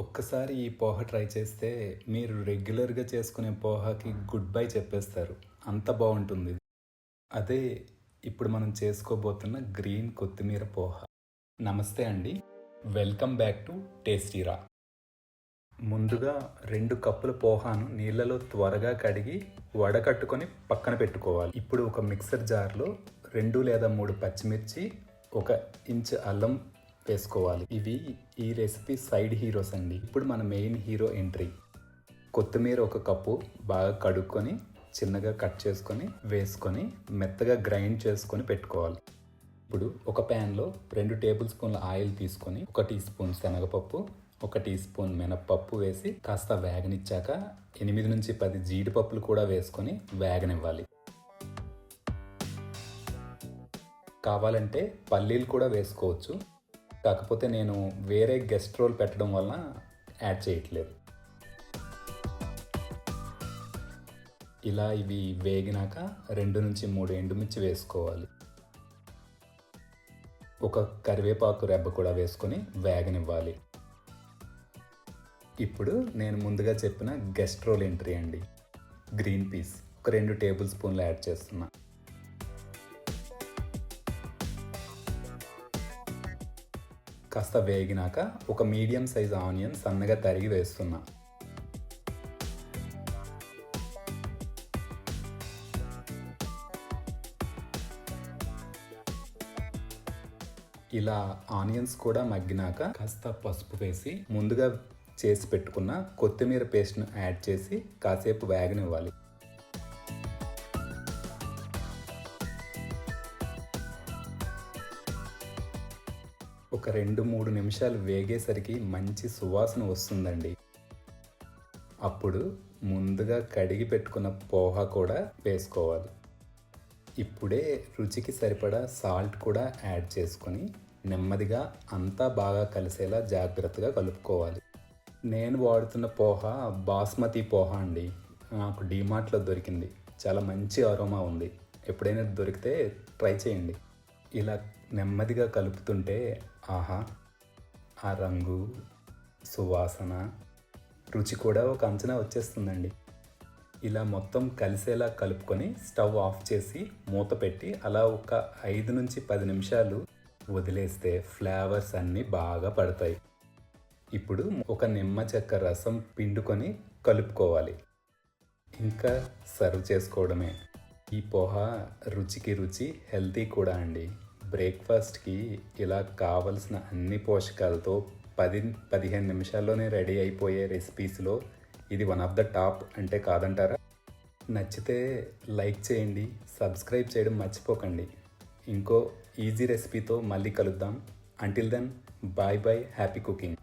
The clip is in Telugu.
ఒక్కసారి ఈ పోహ ట్రై చేస్తే మీరు రెగ్యులర్గా చేసుకునే పోహాకి గుడ్ బై చెప్పేస్తారు. అంత బాగుంటుంది. అదే ఇప్పుడు మనం చేసుకోబోతున్న గ్రీన్ కొత్తిమీర పోహ. నమస్తే అండి, వెల్కమ్ బ్యాక్ టు టేస్టీరా. ముందుగా 2 కప్పుల పోహాను నీళ్ళలో త్వరగా కడిగి వడకట్టుకొని పక్కన పెట్టుకోవాలి. ఇప్పుడు ఒక మిక్సర్ జార్లో 2 లేదా 3 పచ్చిమిర్చి, 1 ఇంచ్ అల్లం వేసుకోవాలి. ఇవి ఈ రెసిపీ సైడ్ హీరోస్ అండి. ఇప్పుడు మన మెయిన్ హీరో ఎంట్రీ. కొత్తిమీర 1 కప్పు బాగా కడుక్కొని చిన్నగా కట్ చేసుకొని వేసుకొని మెత్తగా గ్రైండ్ చేసుకొని పెట్టుకోవాలి. ఇప్పుడు ఒక ప్యాన్లో 2 టేబుల్ స్పూన్ల ఆయిల్ తీసుకొని 1 టీ స్పూన్ శనగపప్పు, 1 టీ స్పూన్ మినప్పప్పు వేసి కాస్త వేగనిచ్చాక 8 నుంచి 10 జీడిపప్పులు కూడా వేసుకొని వేగనివ్వాలి. కావాలంటే పల్లీలు కూడా వేసుకోవచ్చు, కాకపోతే నేను వేరే గెస్ట్ రోల్ పెట్టడం వలన యాడ్ చేయట్లేదు. ఇలా ఇవి వేగినాక 2 నుంచి 3 ఎండుమిర్చి వేసుకోవాలి. 1 కరివేపాకు రెబ్బ కూడా వేసుకొని వేగనివ్వాలి. ఇప్పుడు నేను ముందుగా చెప్పిన గెస్ట్ రోల్ ఎంట్రీ అండి, గ్రీన్ పీస్ 2 టేబుల్ స్పూన్లు యాడ్ చేస్తున్నా. కాస్త వేగినాక 1 మీడియం సైజ్ ఆనియన్ సన్నగా తరిగి వేస్తున్నా. ఇలా ఆనియన్స్ కూడా మగ్గినాక కాస్త పసుపు వేసి ముందుగా చేసి పెట్టుకున్న కొత్తిమీర పేస్ట్ను యాడ్ చేసి కాసేపు వేగనివ్వాలి. ఒక 2-3 నిమిషాలు వేగేసరికి మంచి సువాసన వస్తుందండి. అప్పుడు ముందుగా కడిగి పెట్టుకున్న పోహా కూడా వేసుకోవాలి. ఇప్పుడే రుచికి సరిపడా సాల్ట్ కూడా యాడ్ చేసుకొని నెమ్మదిగా అంతా బాగా కలిసేలా జాగ్రత్తగా కలుపుకోవాలి. నేను వాడుతున్న పోహ బాస్మతి పోహ అండి. నాకు డీమార్ట్లో దొరికింది. చాలా మంచి అరోమా ఉంది. ఎప్పుడైనా దొరికితే ట్రై చేయండి. ఇలా నెమ్మదిగా కలుపుతుంటే ఆహా, ఆ రంగు, సువాసన, రుచి కూడా ఒక అంచనా వచ్చేస్తుందండి. ఇలా మొత్తం కలిసేలా కలుపుకొని స్టవ్ ఆఫ్ చేసి మూత పెట్టి అలా ఒక 5 నుంచి 10 నిమిషాలు వదిలేస్తే ఫ్లేవర్స్ అన్నీ బాగా పడతాయి. ఇప్పుడు ఒక నిమ్మ చెక్క రసం పిండుకొని కలుపుకోవాలి. ఇంకా సర్వ్ చేసుకోవడమే. ఈ పోహ రుచికి రుచి, హెల్తీ కూడా అండి. బ్రేక్ఫాస్ట్కి ఇలా కావలసిన అన్ని పోషకాలతో 10-15 నిమిషాల్లోనే రెడీ అయిపోయే రెసిపీస్లో ఇది వన్ ఆఫ్ ద టాప్ అంటే కాదంటారా? నచ్చితే లైక్ చేయండి, సబ్స్క్రైబ్ చేయడం మర్చిపోకండి. ఇంకో ఈజీ రెసిపీతో మళ్ళీ కలుద్దాం. Until then, bye bye, happy cooking.